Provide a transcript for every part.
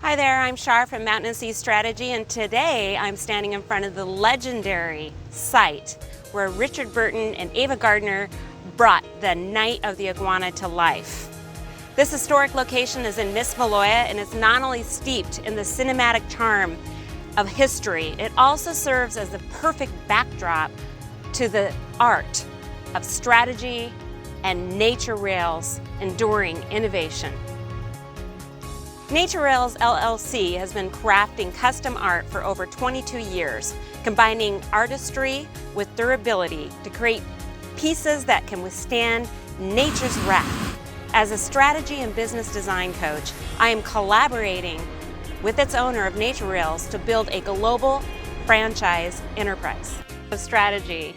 Hi there, I'm Char from Mountain & Sea Strategy, and today I'm standing in front of the legendary site where Richard Burton and Ava Gardner brought the Night of the Iguana to life. This historic location is in Mismaloya, and it's not only steeped in the cinematic charm of history, it also serves as the perfect backdrop to the art of strategy and NatureRails enduring innovation. NatureRails LLC has been crafting custom art for over 22 years, combining artistry with durability to create pieces that can withstand nature's wrath. As a strategy and business design coach, I am collaborating with its owner of NatureRails to build a global franchise enterprise. The strategy,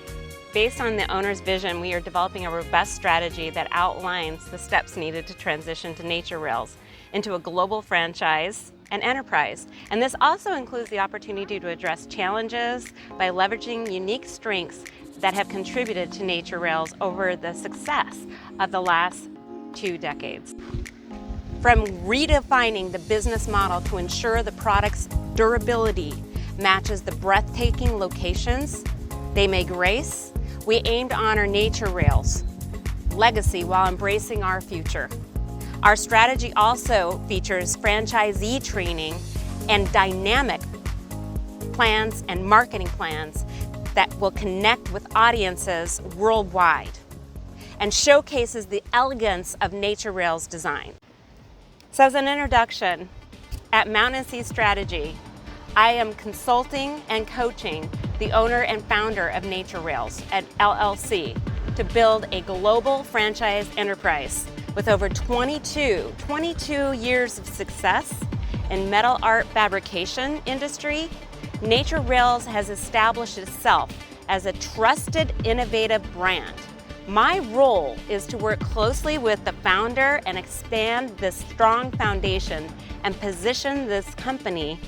based on the owner's vision, we are developing a robust strategy that outlines the steps needed to transition to NatureRails into a global franchise and enterprise. And this also includes the opportunity to address challenges by leveraging unique strengths that have contributed to NatureRails over the success of the last 2 decades. From redefining the business model to ensure the product's durability matches the breathtaking locations they may grace, we aim to honor NatureRails' legacy while embracing our future. Our strategy also features franchisee training and dynamic plans and marketing plans that will connect with audiences worldwide and showcases the elegance of NatureRails design. So as an introduction, at Mountain & Sea Strategy, I am consulting and coaching the owner and founder of NatureRails at LLC to build a global franchise enterprise with over 22 years of success in metal art fabrication industry. NatureRails has established itself as a trusted, innovative brand. My role is to work closely with the founder and expand this strong foundation and position this company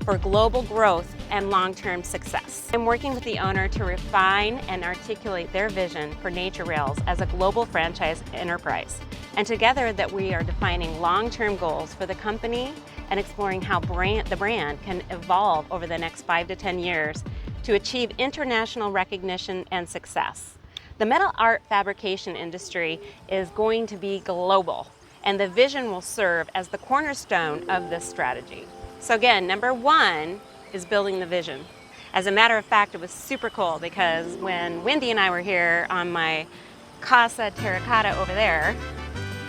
for global growth and long-term success. I'm working with the owner to refine and articulate their vision for NatureRails as a global franchise enterprise. And together that we are defining long-term goals for the company and exploring how the brand can evolve over the next 5 to 10 years to achieve international recognition and success. The metal art fabrication industry is going to be global, and the vision will serve as the cornerstone of this strategy. So again, number 1 is building the vision. As a matter of fact, it was super cool because when Wendy and I were here on my Casa Terracotta over there,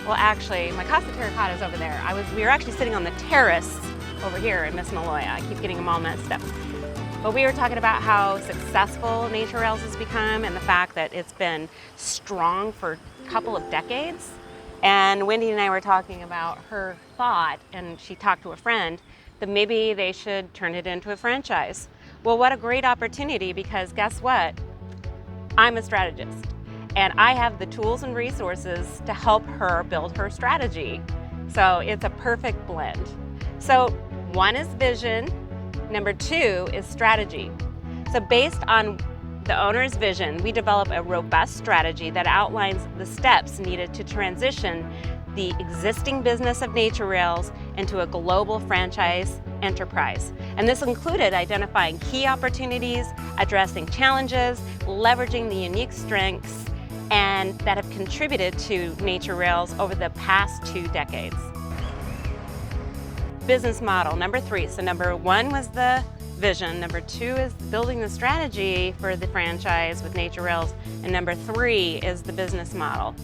well actually, my Casa Terracotta is over there. We were actually sitting on the terrace over here in Mismaloya. I keep getting them all messed up. But we were talking about how successful NatureRails has become and the fact that it's been strong for a couple of decades. And Wendy and I were talking about her thought, and she talked to a friend, that maybe they should turn it into a franchise. Well, what a great opportunity, because guess what? I'm a strategist, and I have the tools and resources to help her build her strategy. So it's a perfect blend. So 1 is vision, number 2 is strategy. So based on the owner's vision, we develop a robust strategy that outlines the steps needed to transition the existing business of NatureRails into a global franchise enterprise. And this included identifying key opportunities, addressing challenges, leveraging the unique strengths and that have contributed to NatureRails over the past 2 decades. Business model, number 3. So number 1 was the vision, number 2 is building the strategy for the franchise with NatureRails, and number 3 is the business model.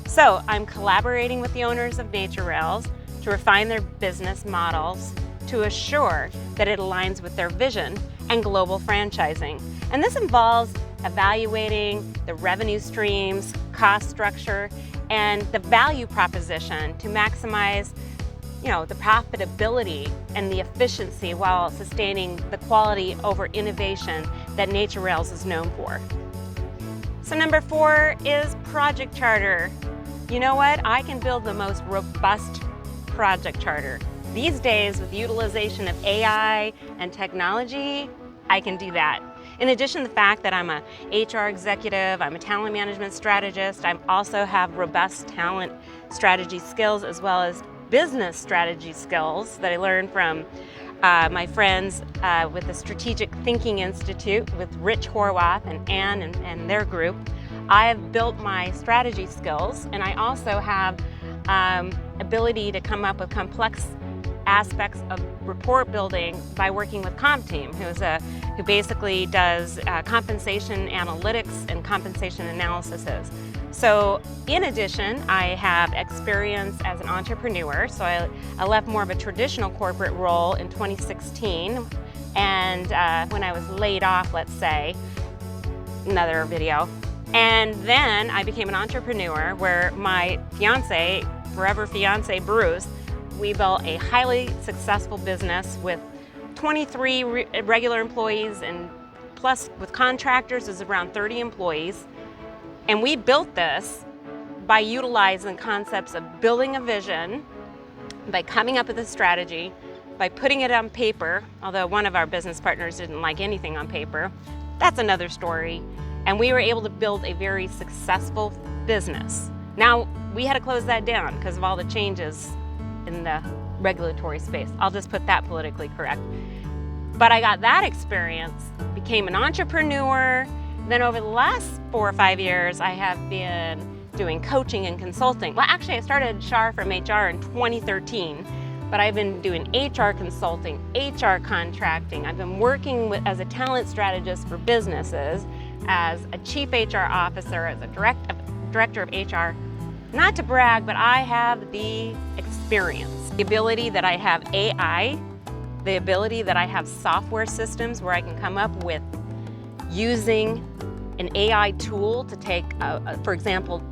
So I'm collaborating with the owners of NatureRails to refine their business models to assure that it aligns with their vision and global franchising. And this involves evaluating the revenue streams, cost structure, and the value proposition to maximize the profitability and the efficiency while sustaining the quality over innovation that NatureRails is known for. So number 4 is project charter. You know what? I can build the most robust project charter. These days, with utilization of AI and technology, I can do that. In addition to the fact that I'm a HR executive, I'm a talent management strategist, I also have robust talent strategy skills as well as business strategy skills that I learned from my friends with the Strategic Thinking Institute with Rich Horwath and Ann and their group. I have built my strategy skills, and I also have ability to come up with complex aspects of report building by working with CompTeam, who basically does compensation analytics and compensation analysis. So in addition, I have experience as an entrepreneur. So I left more of a traditional corporate role in 2016. And when I was laid off, let's say, another video. And then I became an entrepreneur where my fiance, forever fiance Bruce, we built a highly successful business with 23 regular employees, and plus with contractors is around 30 employees. And we built this by utilizing concepts of building a vision, by coming up with a strategy, by putting it on paper, although one of our business partners didn't like anything on paper. That's another story. And we were able to build a very successful business. Now, we had to close that down because of all the changes in the regulatory space. I'll just put that politically correct. But I got that experience, became an entrepreneur. Then over the last 4 or 5 years, I have been doing coaching and consulting. Well, actually, I started Char from HR in 2013, but I've been doing HR consulting, HR contracting. I've been working as a talent strategist for businesses, as a chief HR officer, as a director of HR. Not to brag, but I have the experience. The ability that I have AI, the ability that I have software systems where I can come up with using an AI tool to take, for example,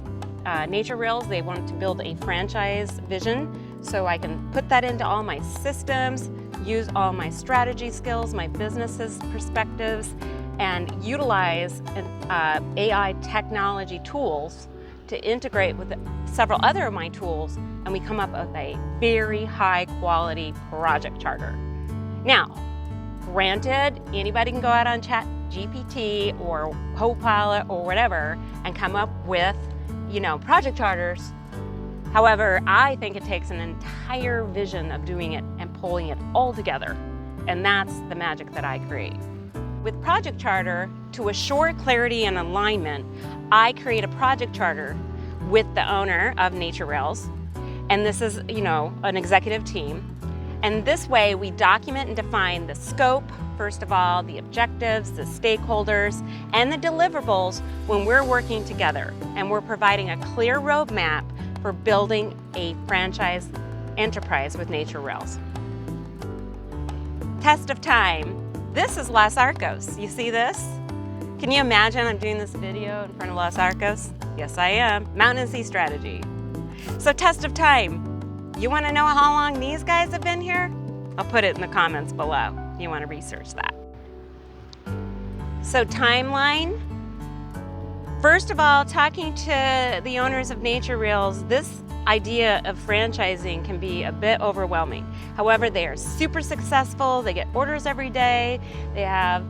NatureRails, they want to build a franchise vision, so I can put that into all my systems, use all my strategy skills, my business's perspectives, and utilize AI technology tools to integrate with several other of my tools, and we come up with a very high quality project charter. Now, granted, anybody can go out on ChatGPT or Copilot or whatever and come up with, project charters. However, I think it takes an entire vision of doing it and pulling it all together, and that's the magic that I create. With Project Charter, to assure clarity and alignment, I create a project charter with the owner of NatureRails, and this is, an executive team. And this way, we document and define the scope, first of all, the objectives, the stakeholders, and the deliverables when we're working together. And we're providing a clear roadmap for building a franchise enterprise with NatureRails. Test of time. This is Los Arcos. You see this? Can you imagine I'm doing this video in front of Los Arcos? Yes, I am. Mountain and Sea Strategy. So test of time. You want to know how long these guys have been here? I'll put it in the comments below. You want to research that. So timeline. First of all, talking to the owners of NatureRails, this idea of franchising can be a bit overwhelming. However, they are super successful. They get orders every day. They have,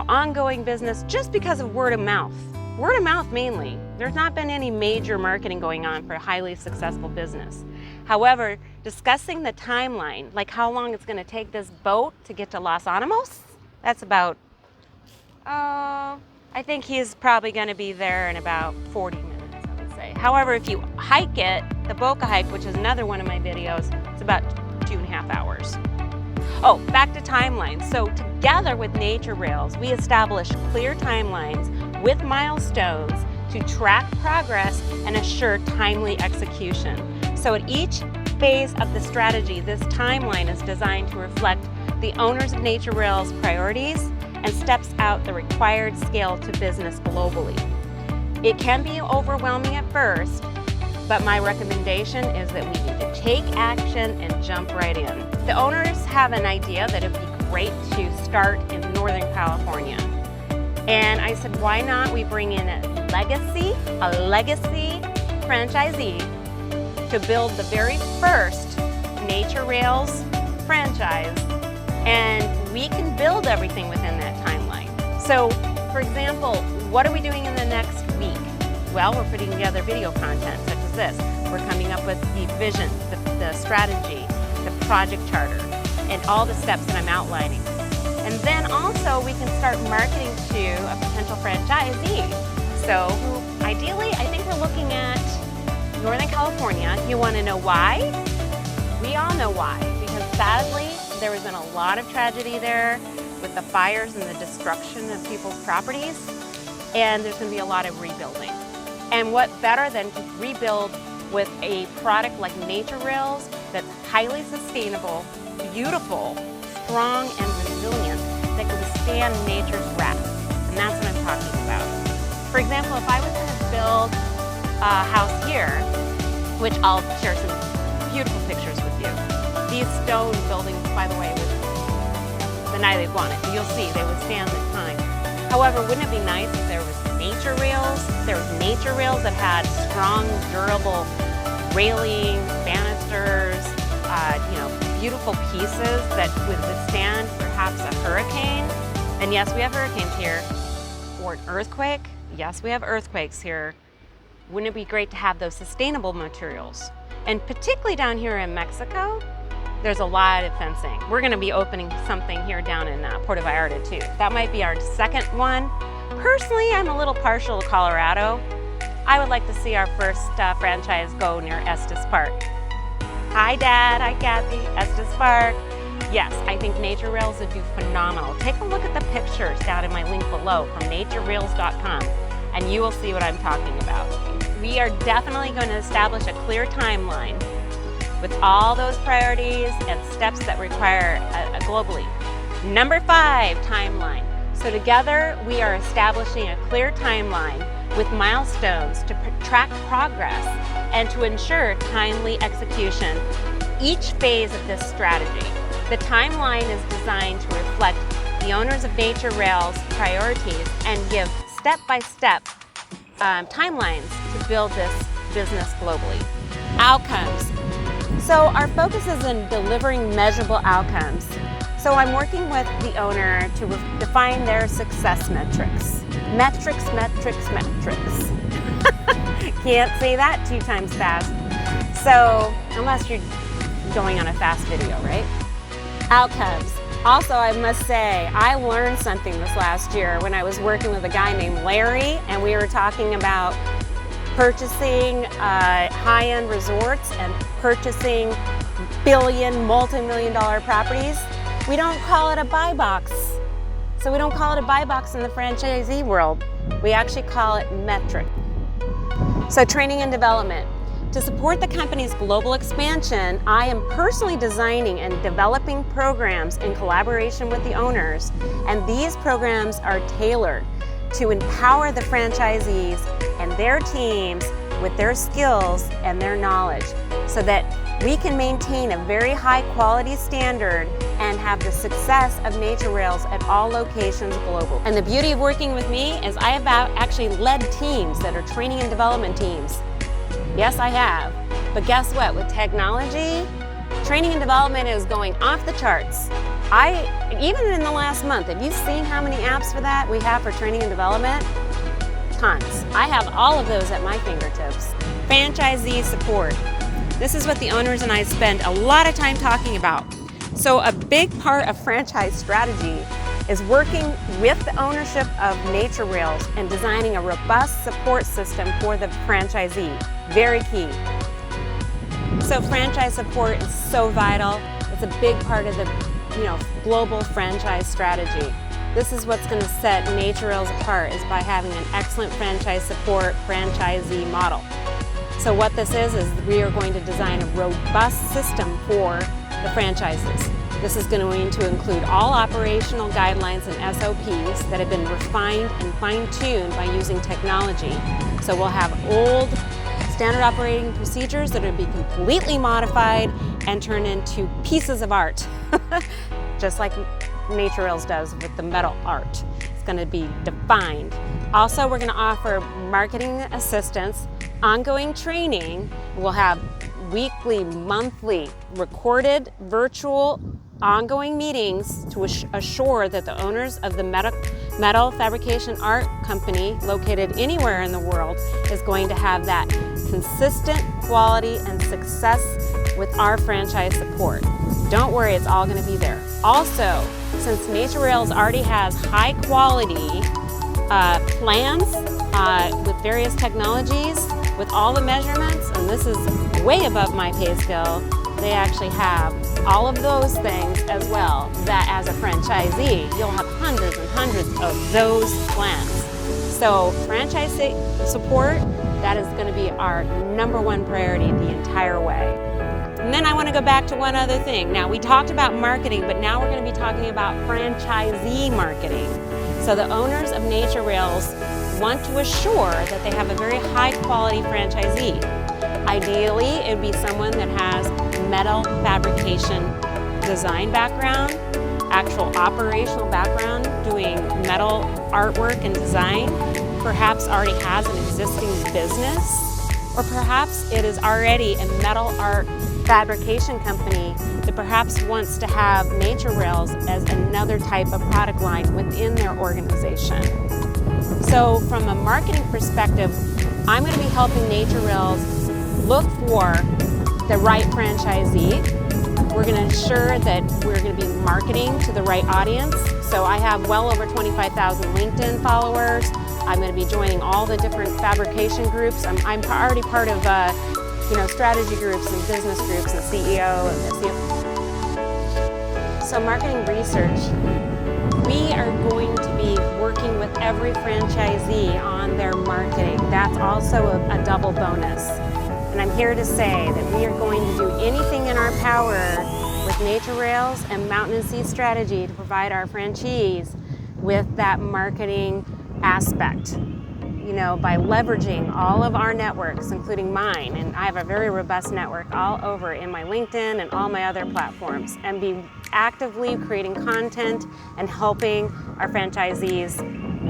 ongoing business just because of word of mouth. Word of mouth mainly. There's not been any major marketing going on for a highly successful business. However, discussing the timeline, like how long it's going to take this boat to get to Los Alamos, that's about, I think he's probably going to be there in about 40 minutes. However, if you hike it, the Boca hike, which is another one of my videos, it's about 2.5 hours. Oh, back to timelines. So together with NatureRails, we establish clear timelines with milestones to track progress and assure timely execution. So at each phase of the strategy, this timeline is designed to reflect the owners of NatureRails' priorities and steps out the required scale to business globally. It can be overwhelming at first, but my recommendation is that we need to take action and jump right in. The owners have an idea that it'd be great to start in Northern California. And I said, why not we bring in a legacy franchisee to build the very first NatureRails franchise, and we can build everything within that timeline. So, for example, what are we doing in the next week? Well, we're putting together video content such as this. We're coming up with the vision, the strategy, the project charter, and all the steps that I'm outlining. And then also we can start marketing to a potential franchisee. So ideally, I think we're looking at Northern California. You want to know why? We all know why, because sadly, there has been a lot of tragedy there with the fires and the destruction of people's properties, and there's going to be a lot of rebuilding. And what better than to rebuild with a product like NatureRails that's highly sustainable, beautiful, strong, and resilient, that can withstand nature's wrath. And that's what I'm talking about. For example, if I was going to build a house here, which I'll share some beautiful pictures with you. These stone buildings, by the way, the night they want it, you'll see they withstand the time. However, wouldn't it be nice if there was NatureRails? There was NatureRails that had strong, durable railings, banisters, beautiful pieces that would withstand perhaps a hurricane. And yes, we have hurricanes here. Or an earthquake. Yes, we have earthquakes here. Wouldn't it be great to have those sustainable materials? And particularly down here in Mexico, there's a lot of fencing. We're going to be opening something here down in Puerto Vallarta too. That might be our second one. Personally, I'm a little partial to Colorado. I would like to see our first franchise go near Estes Park. Hi Dad, hi Kathy, Estes Park. Yes, I think NatureRails would do phenomenal. Take a look at the pictures down in my link below from naturerails.com and you will see what I'm talking about. We are definitely going to establish a clear timeline with all those priorities and steps that require globally. Number 5, timeline. So together we are establishing a clear timeline with milestones to track progress and to ensure timely execution each phase of this strategy. The timeline is designed to reflect the owners of NatureRails' priorities and give step-by-step timelines to build this business globally. Outcomes. So our focus is in delivering measurable outcomes. So I'm working with the owner to define their success metrics. Metrics. Can't say that 2 times fast. So, unless you're going on a fast video, right? Outcomes. Also, I must say, I learned something this last year when I was working with a guy named Larry, and we were talking about purchasing high-end resorts and purchasing multi-million dollar properties. We don't call it a buy box. So we don't call it a buy box in the franchisee world. We actually call it metric. So training and development. To support the company's global expansion, I am personally designing and developing programs in collaboration with the owners, and these programs are tailored to empower the franchisees and their teams with their skills and their knowledge so that we can maintain a very high quality standard and have the success of NatureRails at all locations globally. And the beauty of working with me is I have actually led teams that are training and development teams. Yes, I have. But guess what? With technology, training and development is going off the charts. Even in the last month, have you seen how many apps for that we have for training and development? Tons. I have all of those at my fingertips. Franchisee support. This is what the owners and I spend a lot of time talking about. So a big part of franchise strategy is working with the ownership of NatureRails and designing a robust support system for the franchisee. Very key. So franchise support is so vital. It's a big part of the global franchise strategy. This is what's going to set NatureRails apart, is by having an excellent franchise support franchisee model. So what this is we are going to design a robust system for the franchises. This is going to include all operational guidelines and SOPs that have been refined and fine-tuned by using technology. So we'll have old standard operating procedures that will be completely modified and turned into pieces of art, just like NatureRails does with the metal art. It's going to be defined. Also, we're going to offer marketing assistance, ongoing training. We'll have weekly, monthly, recorded, virtual ongoing meetings to assure that the owners of the metal fabrication art company located anywhere in the world is going to have that consistent quality and success with our franchise support. Don't worry, it's all going to be there. Also, since NatureRails already has high quality plans with various technologies, with all the measurements, and this is way above my pay scale, they actually have all of those things as well, that as a franchisee, you'll have hundreds and hundreds of those plans. So franchise support, that is going to be our #1 priority the entire way. And then I want to go back to one other thing. Now, we talked about marketing, but now we're going to be talking about franchisee marketing. So the owners of NatureRails want to assure that they have a very high quality franchisee. Ideally, it would be someone that has metal fabrication design background, actual operational background, doing metal artwork and design, perhaps already has an existing business, or perhaps it is already a metal art fabrication company that perhaps wants to have NatureRails as another type of product line within their organization. So from a marketing perspective, I'm going to be helping NatureRails look for the right franchisee. We're going to ensure that we're going to be marketing to the right audience. So I have well over 25,000 LinkedIn followers. I'm going to be joining all the different fabrication groups. I'm already part of strategy groups and business groups and CEO and CFO. So marketing research. We are going to be working with every franchisee on their marketing. That's also a double bonus. And I'm here to say that we are going to do anything in our power with NatureRails and Mountain & Sea Strategy to provide our franchisees with that marketing aspect. By leveraging all of our networks, including mine, and I have a very robust network all over in my LinkedIn and all my other platforms, and be actively creating content and helping our franchisees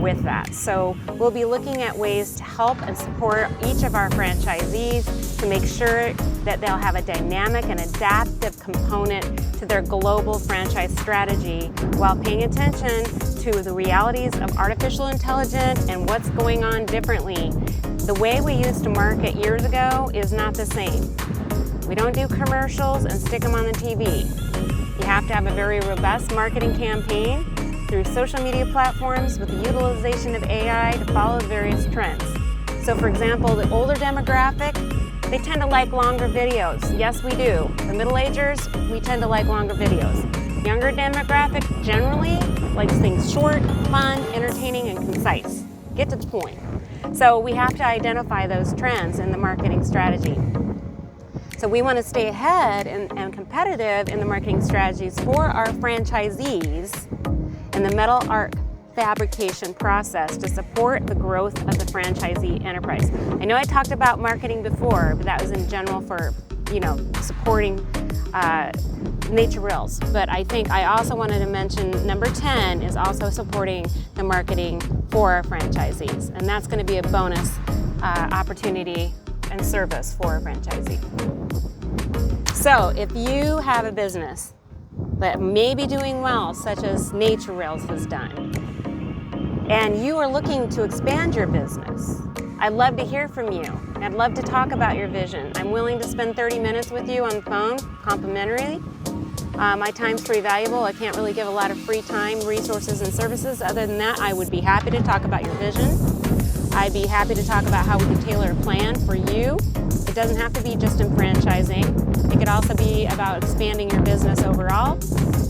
with that. So we'll be looking at ways to help and support each of our franchisees to make sure that they'll have a dynamic and adaptive component to their global franchise strategy while paying attention to the realities of artificial intelligence and what's going on differently. The way we used to market years ago is not the same. We don't do commercials and stick them on the TV. You have to have a very robust marketing campaign through social media platforms with the utilization of AI to follow various trends. So for example, the older demographic, they tend to like longer videos. Yes, we do. The middle-agers, we tend to like longer videos. Younger demographic generally likes things short, fun, entertaining, and concise. Get to the point. So we have to identify those trends in the marketing strategy. So we want to stay ahead and competitive in the marketing strategies for our franchisees in the metal art fabrication process to support the growth of the franchisee enterprise. I know I talked about marketing before, but that was in general for, supporting NatureRails. But I think I also wanted to mention number 10 is also supporting the marketing for our franchisees. And that's going to be a bonus opportunity and service for a franchisee. So if you have a business that may be doing well, such as NatureRails has done, and you are looking to expand your business, I'd love to hear from you. I'd love to talk about your vision. I'm willing to spend 30 minutes with you on the phone, complimentary. My time's pretty valuable. I can't really give a lot of free time, resources, and services. Other than that, I would be happy to talk about your vision. I'd be happy to talk about how we can tailor a plan for you. It doesn't have to be just in franchising. It could also be about expanding your business overall.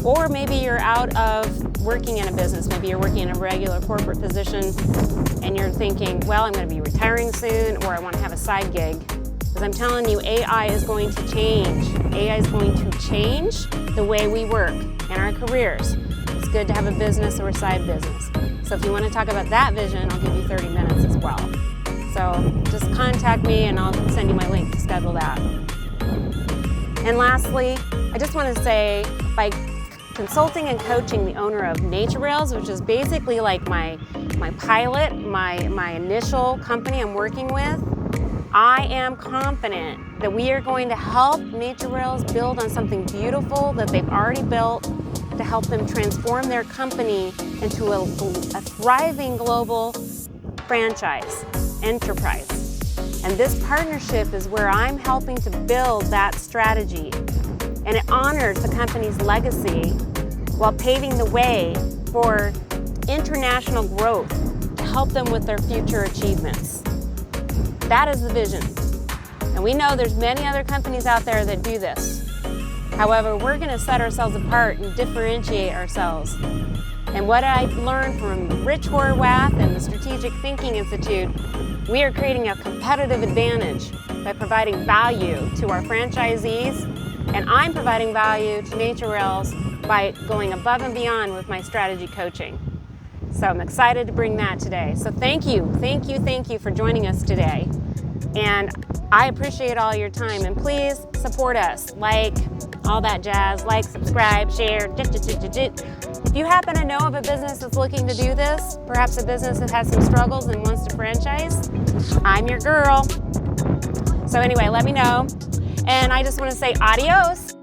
Or maybe you're out of working in a business. Maybe you're working in a regular corporate position and you're thinking, well, I'm going to be retiring soon, or I want to have a side gig. Because I'm telling you, AI is going to change. AI is going to change the way we work in our careers. It's good to have a business or a side business. So if you want to talk about that vision, I'll give you 30 minutes as well. So just contact me and I'll send you my link to schedule that. And lastly, I just want to say, by consulting and coaching the owner of NatureRails, which is basically like my pilot, my initial company I'm working with, I am confident that we are going to help NatureRails build on something beautiful that they've already built to help them transform their company into a thriving global franchise enterprise. And this partnership is where I'm helping to build that strategy. And it honors the company's legacy while paving the way for international growth to help them with their future achievements. That is the vision. And we know there's many other companies out there that do this. However, we're going to set ourselves apart and differentiate ourselves. And what I learned from Rich Horwath and the Strategic Thinking Institute, we are creating a competitive advantage by providing value to our franchisees, and I'm providing value to NatureRails by going above and beyond with my strategy coaching. So I'm excited to bring that today. So thank you for joining us today. And I appreciate all your time, and please support us, like all that jazz, like, subscribe, share. If you happen to know of a business that's looking to do this, perhaps a business that has some struggles and wants to franchise, I'm your girl. So anyway, let me know. And I just want to say adios.